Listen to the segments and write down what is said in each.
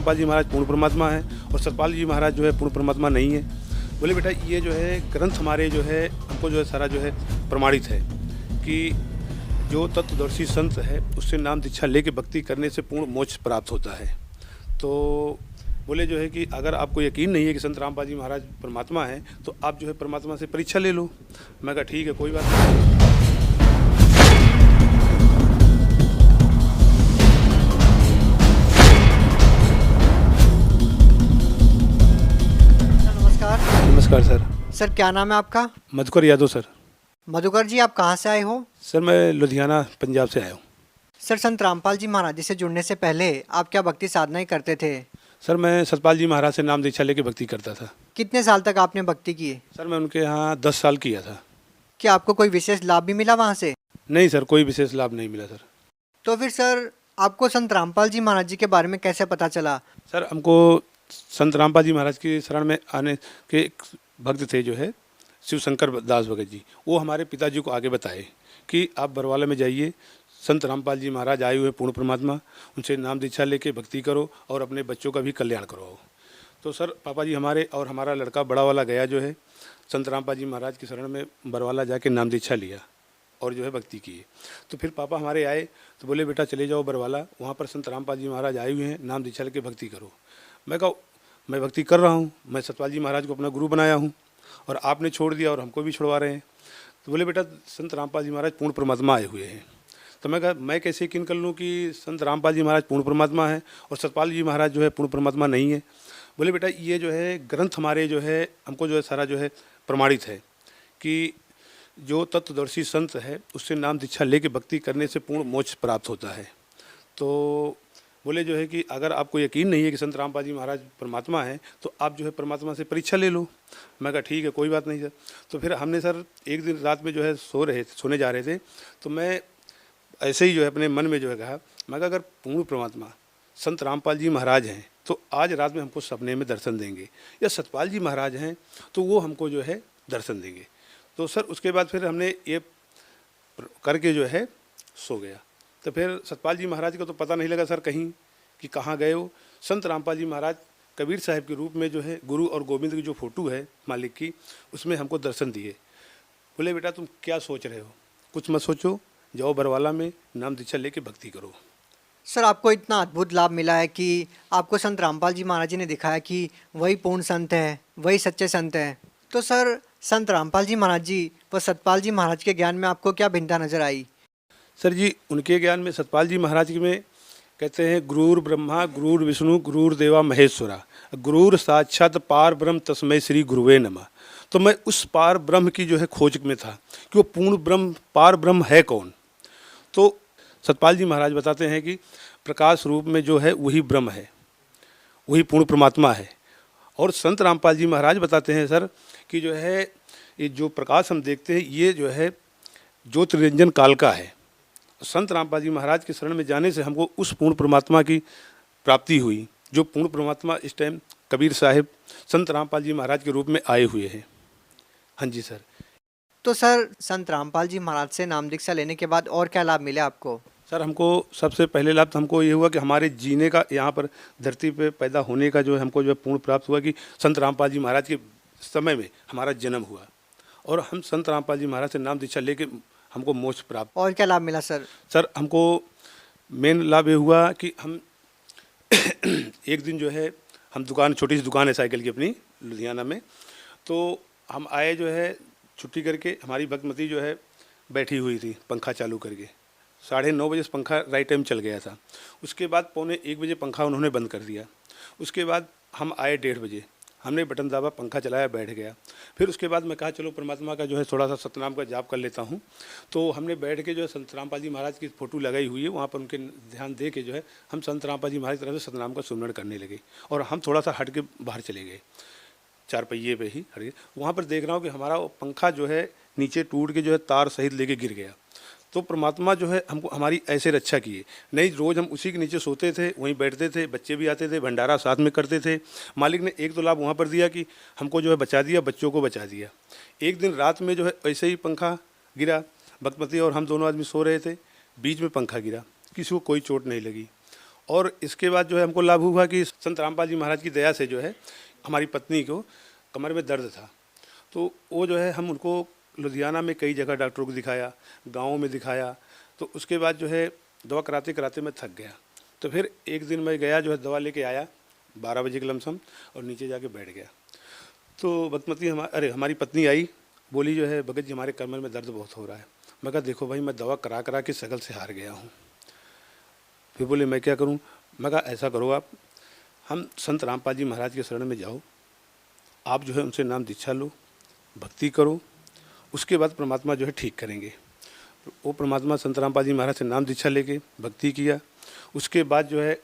रामपाल जी महाराज पूर्ण परमात्मा है और सतपाल जी महाराज जो है पूर्ण परमात्मा नहीं है। बोले बेटा ये जो है ग्रंथ हमारे जो है हमको जो है सारा जो है प्रमाणित है कि जो तत्वदर्शी संत है उससे नाम दीक्षा लेके भक्ति करने से पूर्ण मोक्ष प्राप्त होता है। तो बोले जो है कि अगर आपको यकीन नहीं है कि संत रामपाल जी महाराज परमात्मा है तो आप जो है परमात्मा से परीक्षा ले लो। मैं कहा ठीक है कोई बात नहीं। नमस्कार सर। सर क्या नाम है आपका? मधुकर यादव सर। मधुकर जी, आप कहाँ से आए हो? सर मैं लुधियाना पंजाब से आया हूँ। सर संत रामपाल जी महाराज जी से जुड़ने से पहले आप क्या भक्ति साधनाएं करते थे? सर मैं सतपाल जी महाराज से नाम दीक्षा लेके भक्ति करता था। कितने साल तक आपने भक्ति की? सर मैं उनके यहाँ 10 साल किया था। क्या आपको कोई विशेष लाभ भी मिला वहाँ से? नहीं सर, कोई विशेष लाभ नहीं मिला सर। तो फिर सर आपको संत रामपाल जी महाराज जी के बारे में कैसे पता चला? सर हमको संत रामपाल जी महाराज की शरण में आने के एक भक्त थे जो है शिव शंकर दास भगत जी, वो हमारे पिताजी को आगे बताए कि आप बरवाला में जाइए, संत रामपाल जी महाराज आए हुए पूर्ण परमात्मा, उनसे नाम दीक्षा लेके भक्ति करो और अपने बच्चों का भी कल्याण करो। तो सर पापा जी हमारे और हमारा लड़का बड़ा वाला गया जो है संत रामपाल जी महाराज की शरण में बरवाला जाके नाम दीक्षा लिया और जो है भक्ति की। तो फिर पापा हमारे आए तो बोले बेटा चले जाओ बरवाला, वहाँ पर संत रामपाल जी महाराज आए हुए हैं, नाम दीक्षा लेके भक्ति करो। मैं कहा मैं भक्ति कर रहा हूँ, मैं सतपाल जी महाराज को अपना गुरु बनाया हूँ और आपने छोड़ दिया और हमको भी छुड़वा रहे हैं। तो बोले बेटा संत रामपाल जी महाराज पूर्ण परमात्मा आए हुए हैं। तो मैं कहा मैं कैसे यकीन कर लूँ कि संत रामपाल जी महाराज पूर्ण परमात्मा है और सतपाल जी महाराज जो है पूर्ण परमात्मा नहीं है। बोले बेटा ये जो है ग्रंथ हमारे जो है हमको जो है सारा जो है प्रमाणित है कि जो तत्वदर्शी संत है उससे नाम दीक्षा लेके भक्ति करने से पूर्ण मोक्ष प्राप्त होता है। तो बोले जो है कि अगर आपको यकीन नहीं है कि संत रामपाल जी महाराज परमात्मा है तो आप जो है परमात्मा से परीक्षा ले लो। मैं कहा ठीक है कोई बात नहीं सर। तो फिर हमने सर एक दिन रात में जो है सोने जा रहे थे तो मैं ऐसे ही जो है अपने मन में जो है कहा, मैं कहा अगर पूर्ण परमात्मा संत रामपाल जी महाराज हैं तो आज रात में हमको सपने में दर्शन देंगे, या सतपाल जी महाराज हैं तो वो हमको जो है दर्शन देंगे। तो सर उसके बाद फिर हमने ये करके जो है सो गया। तो फिर सतपाल जी महाराज को तो पता नहीं लगा सर कहीं कि कहाँ गए हो। संत रामपाल जी महाराज कबीर साहब के रूप में जो है गुरु और गोविंद की जो फ़ोटो है मालिक की, उसमें हमको दर्शन दिए। बोले बेटा तुम क्या सोच रहे हो, कुछ मत सोचो, जाओ बरवाला में नाम दीक्षा लेके भक्ति करो। सर आपको इतना अद्भुत लाभ मिला है कि आपको संत रामपाल जी महाराज जी ने दिखाया कि वही पूर्ण संत है, वही सच्चे संत हैं। तो सर संत रामपाल जी महाराज जी व सतपाल जी महाराज के ज्ञान में आपको क्या भिन्नता नजर आई? सर जी उनके ज्ञान में सतपाल जी महाराज में कहते हैं गुरुर ब्रह्मा गुरुर विष्णु गुरुर देवा महेश्वरा गुरुर साक्षात पार ब्रह्म तस्मै श्री गुरुवे नमः। तो मैं उस पार ब्रह्म की जो है खोज में था कि वो पूर्ण ब्रह्म पार ब्रह्म है कौन। तो सतपाल जी महाराज बताते हैं कि प्रकाश रूप में जो है वही ब्रह्म है, वही पूर्ण परमात्मा है। और संत रामपाल जी महाराज बताते हैं सर कि जो है ये जो प्रकाश हम देखते हैं ये जो है ज्योतिरंजन काल का है। संत रामपाल जी महाराज के शरण में जाने से हमको उस पूर्ण परमात्मा की प्राप्ति हुई, जो पूर्ण परमात्मा इस टाइम कबीर साहिब संत रामपाल जी महाराज के रूप में आए हुए हैं। हाँ जी सर। तो सर संत रामपाल जी महाराज से नाम दीक्षा लेने के बाद और क्या लाभ मिले आपको? सर हमको सबसे पहले लाभ तो हमको ये हुआ कि हमारे जीने का, यहाँ पर धरती पे पैदा होने का जो है हमको जो है पूर्ण प्राप्त हुआ कि संत रामपाल जी महाराज के समय में हमारा जन्म हुआ और हम संत रामपाल जी महाराज से नाम दीक्षा लेके हमको मोक्ष प्राप्त। और क्या लाभ मिला सर? सर हमको मेन लाभ ये हुआ कि हम एक दिन जो है हम दुकान, छोटी सी दुकान है साइकिल की अपनी लुधियाना में, तो हम आए जो है छुट्टी करके, हमारी भक्तमती जो है बैठी हुई थी पंखा चालू करके। 9:30 बजे पंखा राइट टाइम चल गया था। उसके बाद 1:45 बजे पंखा उन्होंने बंद कर दिया। उसके बाद हम आए 1:30 बजे, हमने बटन दाबा, पंखा चलाया, बैठ गया। फिर उसके बाद मैं कहा चलो परमात्मा का जो है थोड़ा सा सतनाम का जाप कर लेता हूँ। तो हमने बैठ के जो है संत रामपाल जी महाराज की फ़ोटो लगाई हुई है, वहाँ पर उनके ध्यान दे के जो है हम संत रामपाल जी महाराज की तरफ से सतनाम का सुमरण करने लगे और हम थोड़ा सा हट के बाहर चले गए, 4 पहिए पे ही हट गए। वहाँ पर देख रहा हूँ कि हमारा पंखा जो है नीचे टूट के जो है तार सहित लेके गिर गया। तो परमात्मा जो है हमको हमारी ऐसे रक्षा किए। नहीं रोज़ हम उसी के नीचे सोते थे, वहीं बैठते थे, बच्चे भी आते थे, भंडारा साथ में करते थे। मालिक ने एक तो लाभ वहाँ पर दिया कि हमको जो है बचा दिया, बच्चों को बचा दिया। एक दिन रात में जो है ऐसे ही पंखा गिरा, भक्तमती और हम दोनों आदमी सो रहे थे, बीच में पंखा गिरा, किसी को कोई चोट नहीं लगी। और इसके बाद जो है हमको लाभ हुआ कि संत रामपाल जी महाराज की दया से जो है हमारी पत्नी को कमर में दर्द था, तो वो जो है हम उनको लुधियाना में कई जगह डॉक्टरों को दिखाया, गाँव में दिखाया, तो उसके बाद जो है दवा कराते कराते मैं थक गया। तो फिर एक दिन मैं गया जो है दवा लेके आया 12 बजे के लमसम और नीचे जाके बैठ गया। तो बदमती हमारी पत्नी आई, बोली जो है भगत जी हमारे कमर में दर्द बहुत हो रहा है। मैं कहा देखो भाई मैं दवा करा करा के शकल से हार गया हूँ। फिर बोले मैं क्या करूँ? मैं कहा ऐसा करो आप, हम संत रामपाल जी महाराज के शरण में जाओ, आप जो है उनसे नाम दीक्षा लो, भक्ति करो, उसके बाद परमात्मा जो है ठीक करेंगे। वो परमात्मा संत रामपाल जी महाराज से नाम दीक्षा लेके भक्ति किया। उसके बाद जो है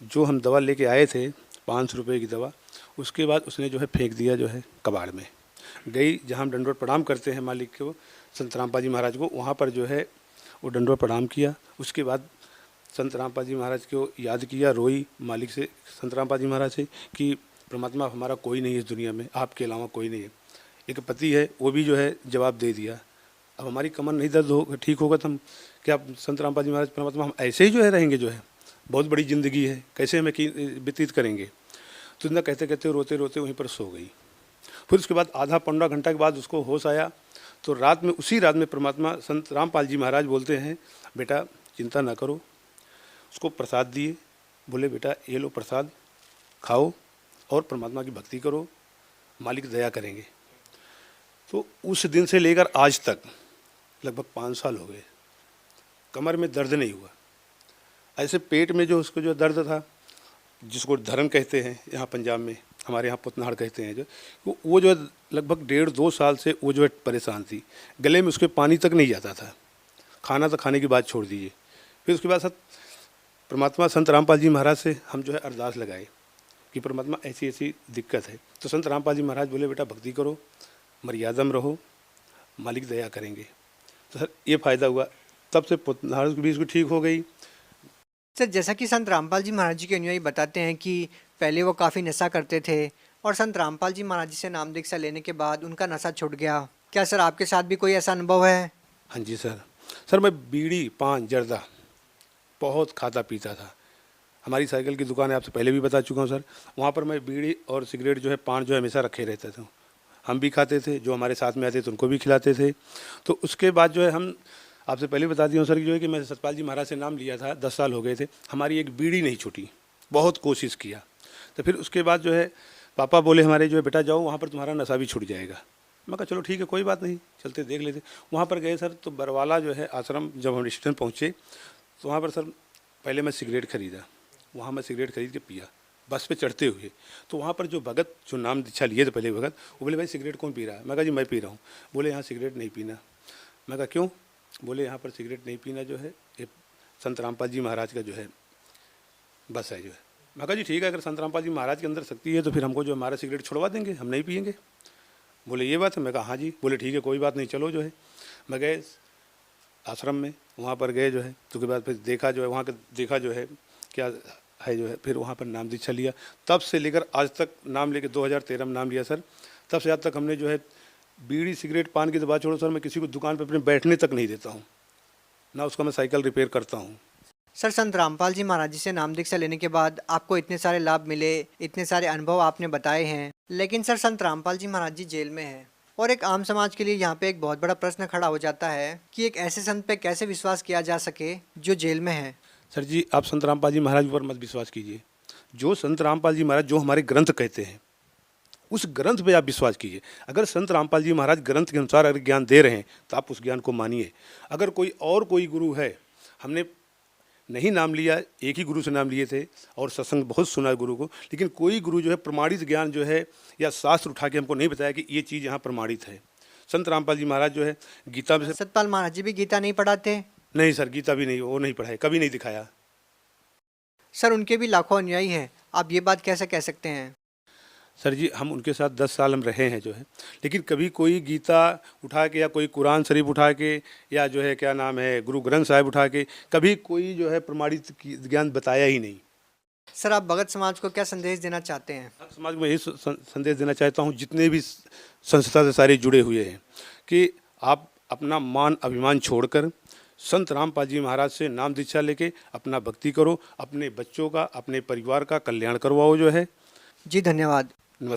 जो हम दवा लेके आए थे 500 रुपये की दवा, उसके बाद उसने जो है फेंक दिया जो है कबाड़ में। गई जहाँ हम दंडवत प्रणाम करते हैं मालिक को, संत रामपाल जी महाराज को, वहाँ पर जो है वो दंडवत प्रणाम किया। उसके बाद संत रामपाल जी महाराज को याद किया, रोई मालिक से, संत रामपाल जी महाराज से कि परमात्मा हमारा कोई नहीं है इस दुनिया में, आपके अलावा कोई नहीं है। एक पति है वो भी जो है जवाब दे दिया। अब हमारी कमर नहीं दर्द हो ठीक होगा तो हम क्या संत रामपाल जी महाराज परमात्मा हम ऐसे ही जो है रहेंगे, जो है बहुत बड़ी ज़िंदगी है, कैसे हमें व्यतीत करेंगे। तो इतना कहते कहते रोते रोते वहीं पर सो गई। फिर उसके बाद आधा पौना घंटा के बाद उसको होश आया, तो रात में उसी रात में परमात्मा संत रामपाल जी महाराज बोलते हैं बेटा चिंता ना करो। उसको प्रसाद दिए, बोले बेटा ये लो प्रसाद खाओ और परमात्मा की भक्ति करो, मालिक दया करेंगे। तो उस दिन से लेकर आज तक लगभग 5 साल हो गए, कमर में दर्द नहीं हुआ। ऐसे पेट में जो उसको जो दर्द था, जिसको धरन कहते हैं यहाँ पंजाब में, हमारे यहाँ पुतनाड़ कहते हैं, जो वो जो लगभग 1.5-2 साल से वो जो है परेशान थी। गले में उसके पानी तक नहीं जाता था, खाना तो खाने की बात छोड़ दीजिए। फिर उसके बाद परमात्मा संत रामपाल जी महाराज से हम जो है अरदास लगाए कि परमात्मा ऐसी ऐसी दिक्कत है। तो संत रामपाल जी महाराज बोले बेटा भक्ति करो, मर्यादा में रहो, मालिक दया करेंगे। तो सर ये फ़ायदा हुआ, तब से पुतनाड़ भी इसको ठीक हो गई। सर जैसा कि संत रामपाल जी महाराज जी के अनुयायी बताते हैं कि पहले वो काफ़ी नशा करते थे और संत रामपाल जी महाराज जी से नाम दीक्षा लेने के बाद उनका नशा छूट गया। क्या सर आपके साथ भी कोई ऐसा अनुभव है? हाँ जी सर मैं बीड़ी पान जर्दा बहुत खाता पीता था। हमारी साइकिल की दुकान है, आपसे पहले भी बता चुका हूँ सर, वहाँ पर मैं बीड़ी और सिगरेट जो है पान जो है हमेशा रखे रहते थे। हम भी खाते थे, जो हमारे साथ में आते थे उनको भी खिलाते थे। तो उसके बाद जो है हम आपसे पहले बता दिया हूँ सर जो है कि मैं सतपाल जी महाराज से नाम लिया था, 10 साल हो गए थे, हमारी एक बीड़ी नहीं छूटी, बहुत कोशिश किया। तो फिर उसके बाद जो है पापा बोले हमारे जो है बेटा जाओ वहाँ पर तुम्हारा नशा भी छूट जाएगा। मैं कहा चलो ठीक है कोई बात नहीं, चलते देख लेते। वहाँ पर गए सर, तो बरवाला जो है आश्रम जब हम स्टेशन पहुँचे तो वहाँ पर सर पहले मैं सिगरेट खरीदा, वहाँ मैं सिगरेट खरीद के पिया बस पे चढ़ते हुए। तो वहाँ पर जो भगत जो नाम दीक्षा लिए थे पहले भगत, वो बोले भाई सिगरेट कौन पी रहा है? मैं कहा जी मैं पी रहा हूँ। बोले यहाँ सिगरेट नहीं पीना। मैं कहा क्यों? बोले यहाँ पर सिगरेट नहीं पीना जो है ये संत रामपाल जी महाराज का जो है बस है जो है। मैं कहा जी ठीक है, अगर संत रामपाल जी महाराज के अंदर शक्ति है तो फिर हमको जो हमारा सिगरेट छुड़वा देंगे, हम नहीं पियेंगे। बोले ये बात है? मैं कहा हाँ जी। बोले ठीक है कोई बात नहीं, चलो जो है। मैं गए आश्रम में, वहाँ पर गए जो है, तो के बाद फिर देखा जो है वहाँ का देखा जो है क्या है जो है, फिर वहाँ पर नाम दीक्षा लिया। तब से लेकर आज तक नाम लेके 2013 में नाम लिया सर, तब से आज तक हमने जो है बीड़ी सिगरेट पान की तो बात छोड़ो सर, मैं किसी को दुकान पर अपने बैठने तक नहीं देता हूँ, ना उसका मैं साइकिल रिपेयर करता हूँ। सर संत रामपाल जी महाराज जी से नाम दीक्षा लेने के बाद आपको इतने सारे लाभ मिले, इतने सारे अनुभव आपने बताए हैं, लेकिन सर संत रामपाल जी महाराज जी जेल में हैं और एक आम समाज के लिए यहाँ पे एक बहुत बड़ा प्रश्न खड़ा हो जाता है कि एक ऐसे संत पे कैसे विश्वास किया जा सके जो जेल में है। सर जी आप संत रामपाल जी महाराज पर मत विश्वास कीजिए। जो संत रामपाल जी महाराज जो हमारे ग्रंथ कहते हैं उस ग्रंथ पे आप विश्वास कीजिए। अगर संत रामपाल जी महाराज ग्रंथ के अनुसार अगर ज्ञान दे रहे हैं तो आप उस ज्ञान को मानिए। अगर कोई गुरु है, हमने नहीं नाम लिया, एक ही गुरु से नाम लिए थे और सत्संग बहुत सुना गुरु को, लेकिन कोई गुरु जो है प्रमाणित ज्ञान जो है या शास्त्र उठा के हमको नहीं बताया कि ये चीज़ यहाँ प्रमाणित है। संत रामपाल जी महाराज जो है गीता में सतपाल महाराज जी भी गीता नहीं पढ़ाते? नहीं सर, गीता भी नहीं, वो नहीं पढ़ाए, कभी नहीं दिखाया। सर उनके भी लाखों अनुयायी हैं, आप ये बात कैसे कह सकते हैं? सर जी हम उनके साथ 10 साल हम रहे हैं जो है, लेकिन कभी कोई गीता उठा के या कोई कुरान शरीफ उठा के या जो है क्या नाम है गुरु ग्रंथ साहिब उठा के कभी कोई जो है प्रमाणित ज्ञान बताया ही नहीं। सर आप भगत समाज को क्या संदेश देना चाहते हैं? भगत समाज में यही संदेश देना चाहता हूँ, जितने भी संस्था से सारे जुड़े हुए हैं, कि आप अपना मान अभिमान छोड़कर संत रामपाल जी महाराज से नाम दीक्षा लेके अपना भक्ति करो, अपने बच्चों का, अपने परिवार का कल्याण करवाओ जो है। जी धन्यवाद।